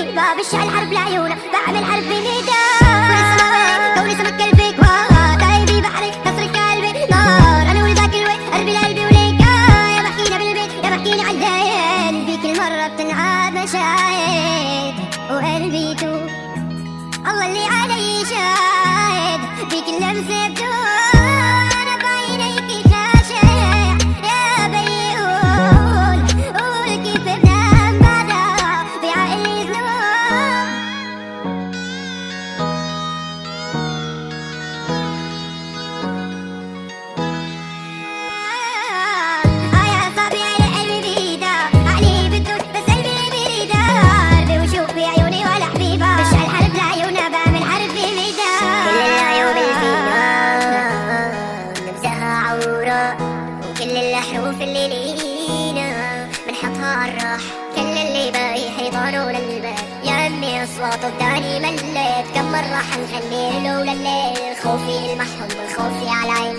باب الشعل حرب لعيونه، بعمل حرب بميدان كوني سمك قلبك دايبي بحرك كسرك قلبي نار. انا ولدك الوين اربي قلبي وليك يا بحكينا بالبيت يا بحكيني عالدين، بيك المرة بتنعاد مشاهد وقلبي توب الله اللي علي شاهد، بيك اللمسة بدون انا بعينيك شاشة يا بي قول كيف بنام بعدها بعقلي ذنوب. يا صاحبي على قلبي بيدا عقلي بدون بس قلبي بيريدا، قلبي وشوف في عيوني ولا حبيبة مش هالحرب لعيونها بعمل حرب بميدان. كل العيوب اللي فينا نبزها عورة، وكل الحروف اللي لينا بنحطها عالراح، كل اللي باقي حيطانه للبال يا امي اصواته بداني مليت، كم مرة حنغني له لليل خوفي المحهم خوفي على العين.